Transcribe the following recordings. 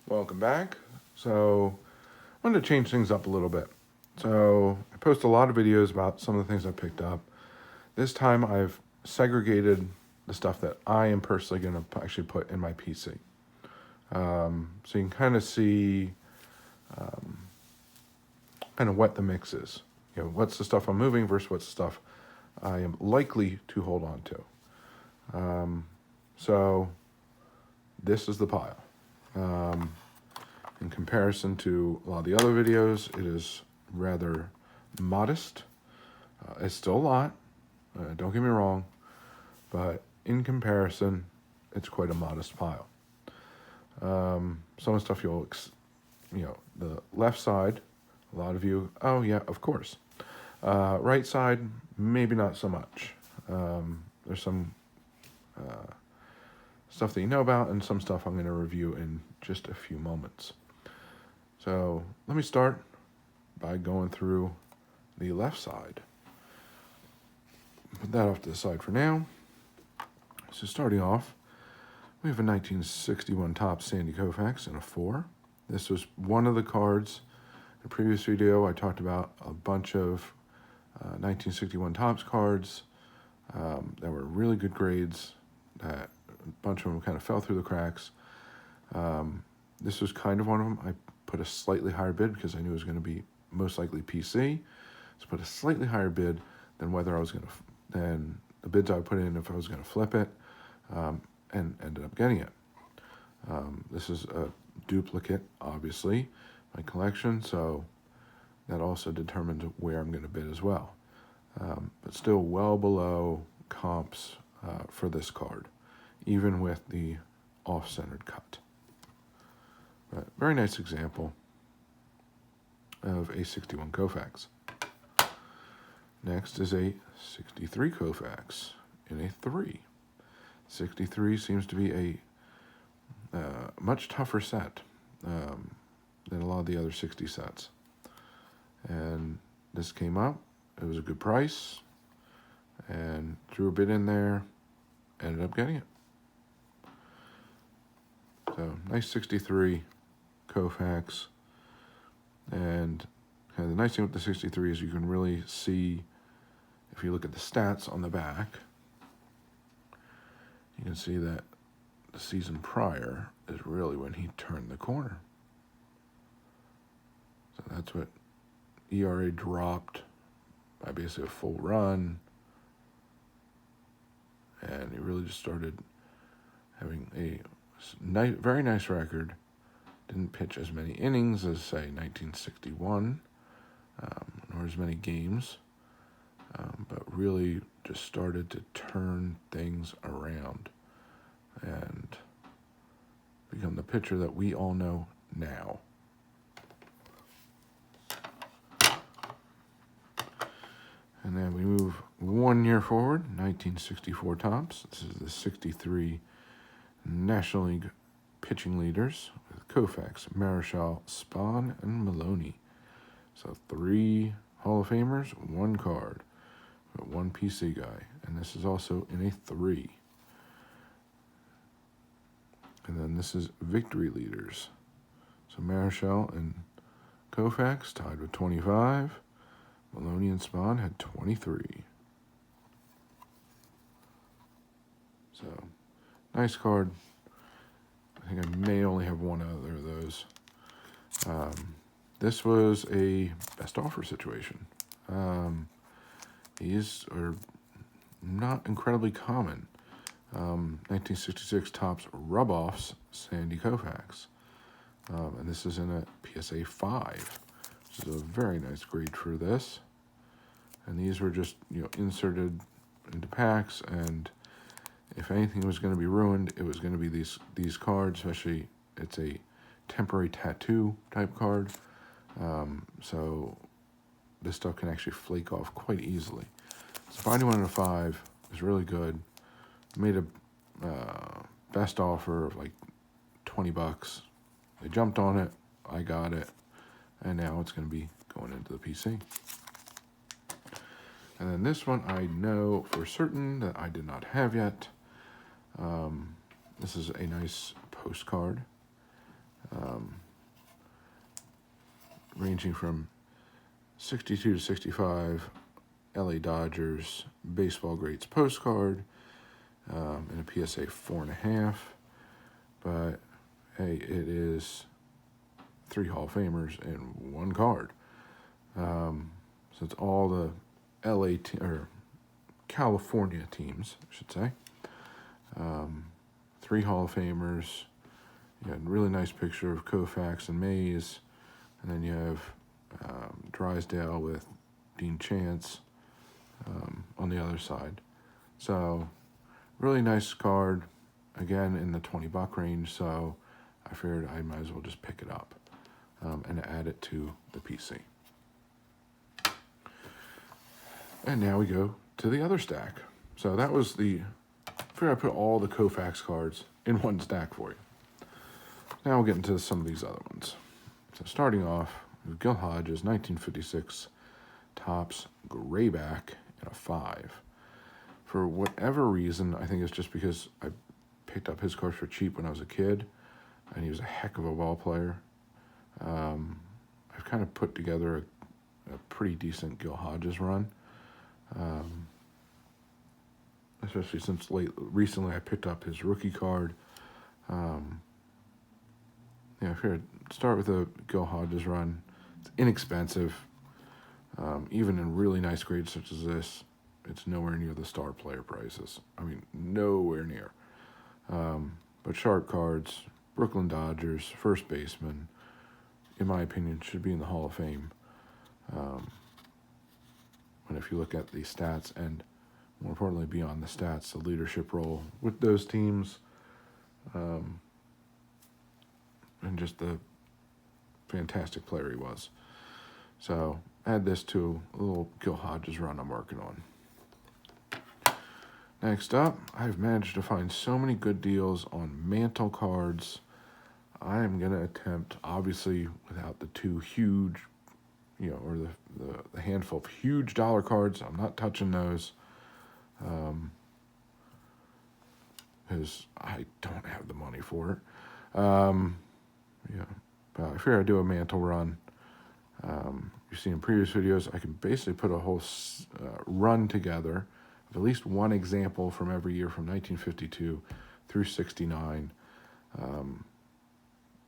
Welcome back. So, I wanted to change things up a little bit. So, I post a lot of videos about some of the things I picked up. This time, I've segregated the stuff that I am personally going to actually put in my PC. So, you can kind of see kind of what the mix is. You know, what's the stuff I'm moving versus what's the stuff I am likely to hold on to. So, this is the pile. In comparison to a lot of the other videos, it is rather modest. It's still a lot, don't get me wrong, but in comparison, it's quite a modest pile. Some of the stuff the left side, a lot of you, oh yeah, of course. Right side, maybe not so much. There's some stuff that you know about and some stuff I'm going to review in just a few moments. So let me start by going through the left side. Put that off to the side for now. So starting off, we have a 1961 Topps Sandy Koufax in a 4. This was one of the cards. In the previous video, I talked about a bunch of 1961 Topps cards that were really good grades. That a bunch of them kind of fell through the cracks. This was kind of one of them. I put a slightly higher bid because I knew it was going to be most likely PC. So put a slightly higher bid than whether I was going to, than the bids I would put in if I was going to flip it, and ended up getting it. This is a duplicate, obviously, my collection, so that also determines where I'm going to bid as well. But still well below comps for this card, even with the off-centered cut. But very nice example of a 61 Koufax. Next is a 63 Koufax in a 3. 63 seems to be a much tougher set than a lot of the other 60 sets. And this came up. It was a good price. And threw a bid in there. Ended up getting it. So, nice 63 Koufax. And the nice thing with the 63 is you can really see, if you look at the stats on the back, you can see that the season prior is really when he turned the corner. So that's what ERA dropped by basically a full run. And he really just started having a very nice record. Didn't pitch as many innings as, say, 1961, nor as many games, but really just started to turn things around and become the pitcher that we all know now. And then we move 1 year forward, 1964 Topps. This is the 63 National League pitching leaders with Koufax, Marichal, Spahn, and Maloney. So 3 Hall of Famers, 1 card, but 1 PC guy. And this is also in a 3. And then this is victory leaders. So Marichal and Koufax tied with 25. Maloney and Spahn had 23. So, nice card. I think I may only have one other of those. This was a best offer situation. These are not incredibly common. 1966 Topps Rub-Offs Sandy Koufax. And this is in a PSA 5, which is a very nice grade for this. And these were just, inserted into packs, and if anything was going to be ruined, it was going to be these cards, especially it's a temporary tattoo type card. So this stuff can actually flake off quite easily. So finding 1 in a 5 is really good. Made a best offer of like $20. They jumped on it. I got it. And now it's going to be going into the PC. And then this one I know for certain that I did not have yet. This is a nice postcard. ranging from 62 to 65, LA Dodgers baseball greats postcard, and a PSA 4.5. But hey, it is 3 Hall of Famers in 1 card. So it's all the LA or California teams, I should say. 3 Hall of Famers. You got a really nice picture of Koufax and Mays, and then you have Drysdale with Dean Chance on the other side. So really nice card, again in the $20 range. So I figured I might as well just pick it up and add it to the PC. And now we go to the other stack. So that was I figured I put all the Koufax cards in 1 stack for you. Now we'll get into some of these other ones. So starting off with Gil Hodges, 1956 Topps Grayback in a 5. For whatever reason, I think it's just because I picked up his cards for cheap when I was a kid, and he was a heck of a ball player. I've kind of put together a pretty decent Gil Hodges run, especially since recently I picked up his rookie card. Yeah, I figured start with a Gil Hodges run. It's inexpensive. Even in really nice grades such as this, it's nowhere near the star player prices. I mean, nowhere near. But sharp cards, Brooklyn Dodgers, first baseman, in my opinion, should be in the Hall of Fame. And if you look at the stats and, more importantly, beyond the stats, the leadership role with those teams, and just the fantastic player he was. So add this to a little Gil Hodges run I'm working on. Next up, I've managed to find so many good deals on Mantle cards. I am going to attempt, obviously, without the 2 huge, or the handful of huge dollar cards. I'm not touching those because I don't have the money for it. But I figure I'd do a Mantle run. You've seen in previous videos, I can basically put a whole run together of at least 1 example from every year from 1952 through 69.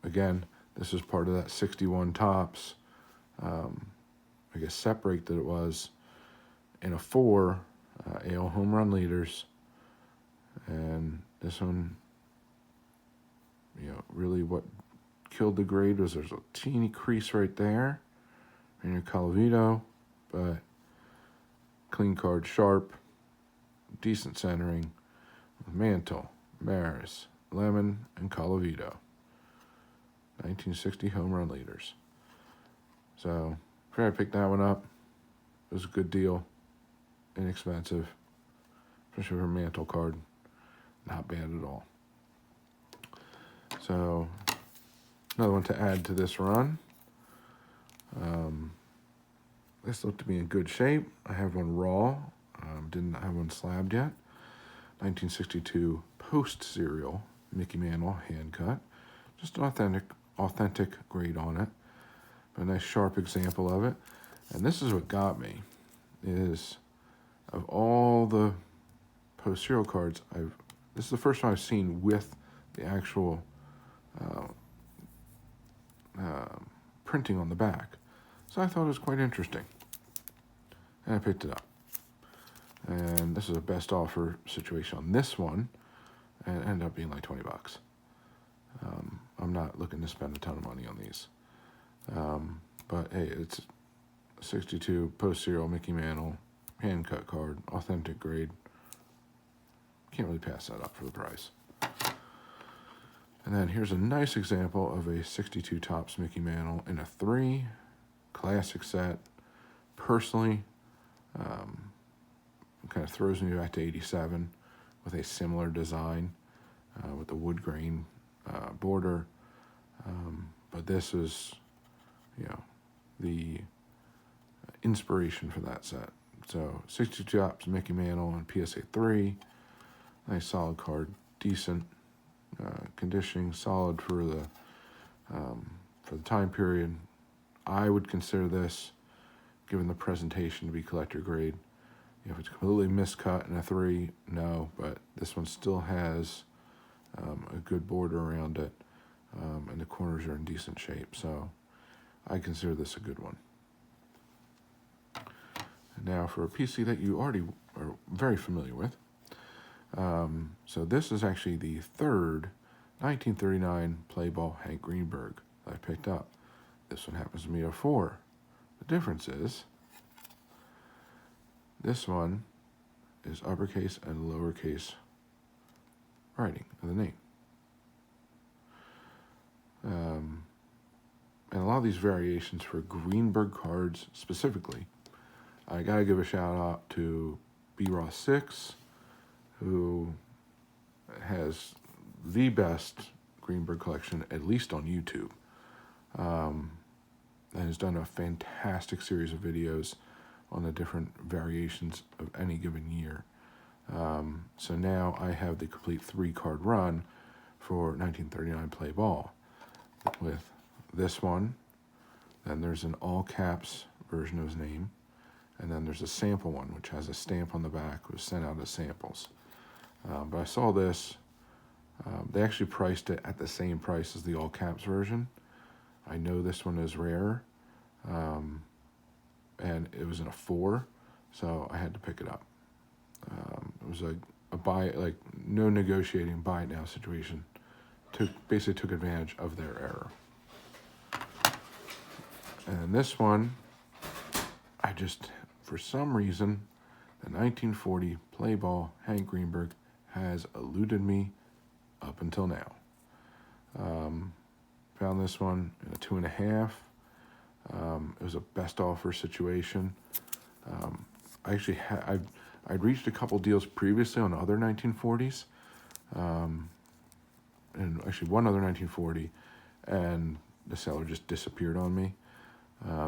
Again, this is part of that 61 Topps, I guess, set break that it was in a 4 AL home run leaders. And this one, really what killed the grade was there's a teeny crease right there in your Colavito, but clean card, sharp, decent centering with Mantle, Maris, Lemon, and Colavito. 1960 home run leaders. So I picked that one up. It was a good deal, inexpensive, especially for a Mantle card. Not bad at all. So another one to add to this run. This looked to be in good shape. I have one raw. Didn't have one slabbed yet. 1962 Post Serial Mickey Mantle hand cut. Just an authentic grade on it. But a nice sharp example of it. And this is what got me, is of all the Post Serial cards, this is the first one I've seen with the actual printing on the back. So I thought it was quite interesting. And I picked it up. And this is a best offer situation on this one. And it ended up being like $20. I'm not looking to spend a ton of money on these. But hey, it's 62 Post Serial Mickey Mantle hand cut card, authentic grade. Can't really pass that up for the price. And then here's a nice example of a 62 Topps Mickey Mantle in a 3 classic set. Personally, kind of throws me back to 87 with a similar design with the wood grain border. But this is, the inspiration for that set. So 62 Topps Mickey Mantle on PSA 3. Nice solid card, decent conditioning, solid for the time period. I would consider this, given the presentation, to be collector grade. If it's completely miscut in a 3, no, but this one still has a good border around it, and the corners are in decent shape, so I consider this a good one. And now for a PC that you already are very familiar with. So this is actually the third 1939 Playball Hank Greenberg that I picked up. This one happens to be a 4. The difference is this one is uppercase and lowercase writing of the name. And a lot of these variations for Greenberg cards specifically, I gotta give a shout out to B-Ross6, who has the best Greenberg collection, at least on YouTube, and has done a fantastic series of videos on the different variations of any given year. So now I have the complete 3-card run for 1939 Play Ball with this one. Then there's an all caps version of his name, and then there's a sample one which has a stamp on the back. It was sent out as samples, but I saw this. They actually priced it at the same price as the all caps version. I know this one is rare, and it was in a 4, so I had to pick it up. It was a buy, like no negotiating, buy it now situation. Basically took advantage of their error. And this one, I just, for some reason, the 1940 Play Ball Hank Greenberg has eluded me up until now. Found this one in a 2.5. It was a best offer situation. I actually I'd reached a couple deals previously on other 1940s, and actually one other 1940, and the seller just disappeared on me.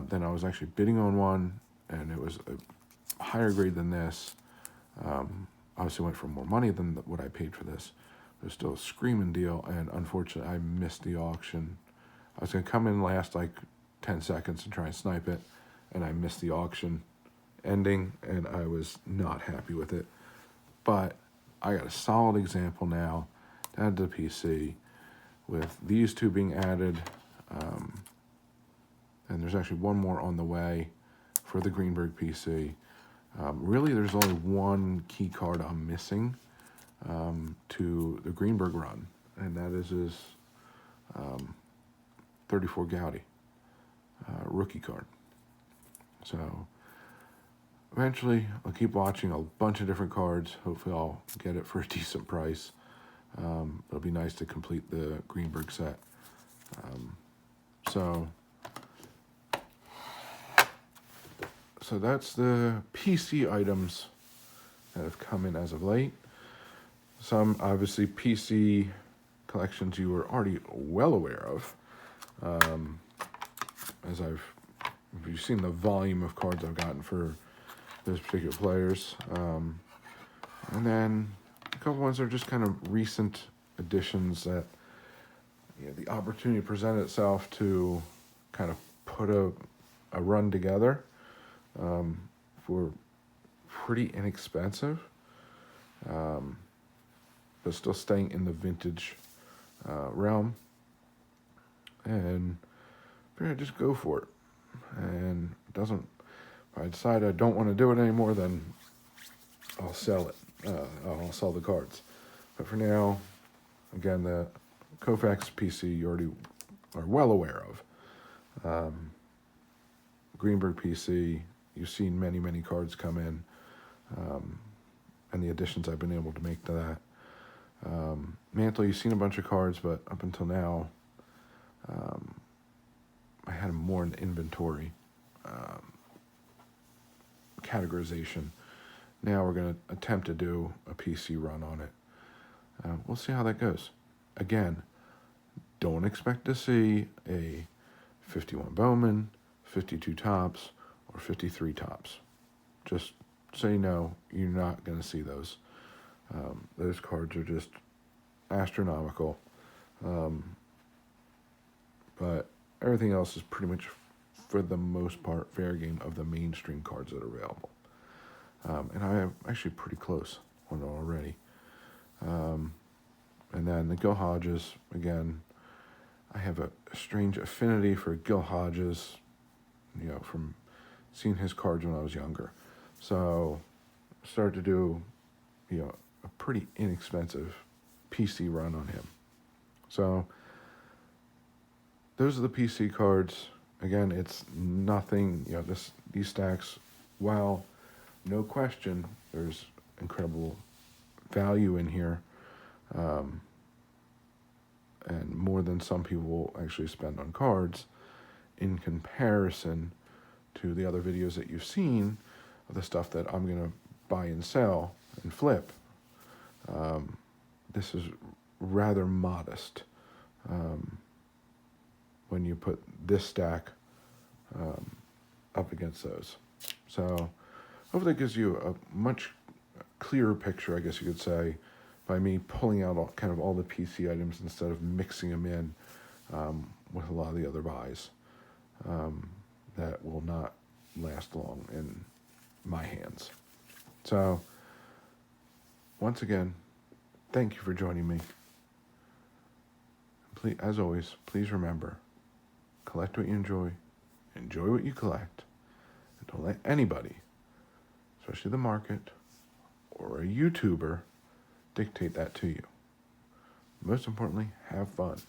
Then I was actually bidding on one, and it was a higher grade than this. Obviously went for more money than what I paid for this. It was still a screaming deal, and unfortunately I missed the auction. I was going to come in last like 10 seconds and try and snipe it, and I missed the auction ending, and I was not happy with it. But I got a solid example now to add to the PC with these two being added, and there's actually one more on the way for the Greenberg PC. Really, there's only one key card I'm missing to the Greenberg run, and that is his 34 Gaudy rookie card. So eventually, I'll keep watching a bunch of different cards. Hopefully, I'll get it for a decent price. It'll be nice to complete the Greenberg set. So that's the PC items that have come in as of late. Some, obviously, PC collections you were already well aware of. As you've seen the volume of cards I've gotten for those particular players. And then a couple ones are just kind of recent additions that the opportunity presented itself to kind of put a run together for pretty inexpensive, but still staying in the vintage realm. And figure I'd just go for it. And if I decide I don't want to do it anymore, then I'll sell it. I'll sell the cards. But for now, again, the Koufax PC you already are well aware of. Greenberg PC, you've seen many, many cards come in, and the additions I've been able to make to that. Mantle, you've seen a bunch of cards, but up until now, I had more in inventory categorization. Now we're going to attempt to do a PC run on it. We'll see how that goes. Again, don't expect to see a 51 Bowman, 52 Topps, or 53 Topps. Just so you know, you're not going to see those. Those cards are just astronomical. But everything else is pretty much for the most part, fair game of the mainstream cards that are available. And I am actually pretty close on it already. And then the Gil Hodges, again, I have a strange affinity for Gil Hodges, from seeing his cards when I was younger. So I started to do, a pretty inexpensive PC run on him. So those are the PC cards. Again, it's nothing, these stacks, while no question there's incredible value in here, and more than some people will actually spend on cards, in comparison to the other videos that you've seen of the stuff that I'm going to buy and sell and flip. This is rather modest when you put this stack up against those. So hopefully that gives you a much clearer picture, I guess you could say, by me pulling out all the PC items instead of mixing them in with a lot of the other buys that will not last long in my hands. So once again, thank you for joining me. Please, as always, please remember, collect what you enjoy what you collect, and don't let anybody, especially the market or a YouTuber, dictate that to you. Most importantly, have fun.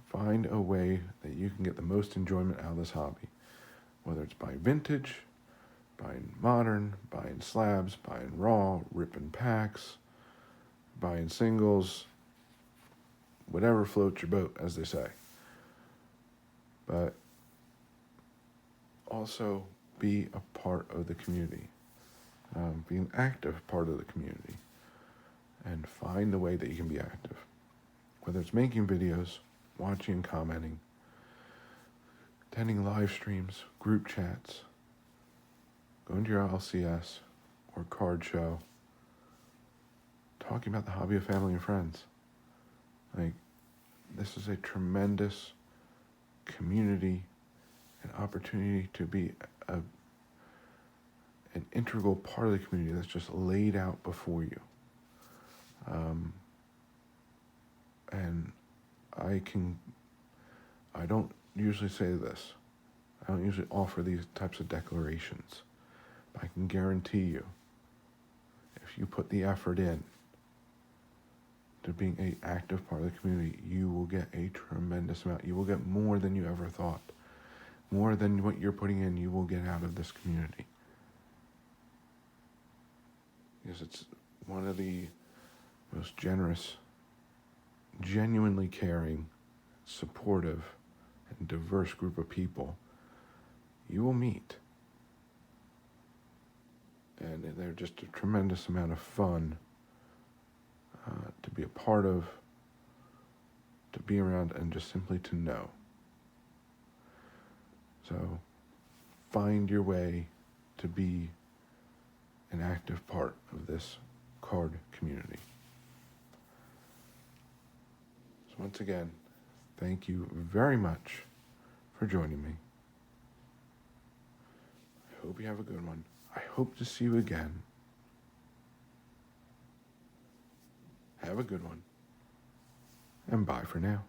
Find a way that you can get the most enjoyment out of this hobby, whether it's buying vintage, buying modern, buying slabs, buying raw, ripping packs, buying singles, whatever floats your boat, as they say. But also be a part of the community. Be an active part of the community. And find the way that you can be active. Whether it's making videos, watching and commenting, attending live streams, group chats, going to your LCS or card show, talking about the hobby of family and friends. This is a tremendous community and opportunity to be an integral part of the community that's just laid out before you. And I don't usually say this. I don't usually offer these types of declarations. But I can guarantee you, if you put the effort in to being an active part of the community, you will get a tremendous amount. You will get more than you ever thought. More than what you're putting in, you will get out of this community. Because it's one of the most generous, genuinely caring, supportive, and diverse group of people you will meet. And they're just a tremendous amount of fun to be a part of, to be around, and just simply to know. So find your way to be an active part of this card community. So once again, thank you very much for joining me. I hope you have a good one. I hope to see you again. Have a good one. And bye for now.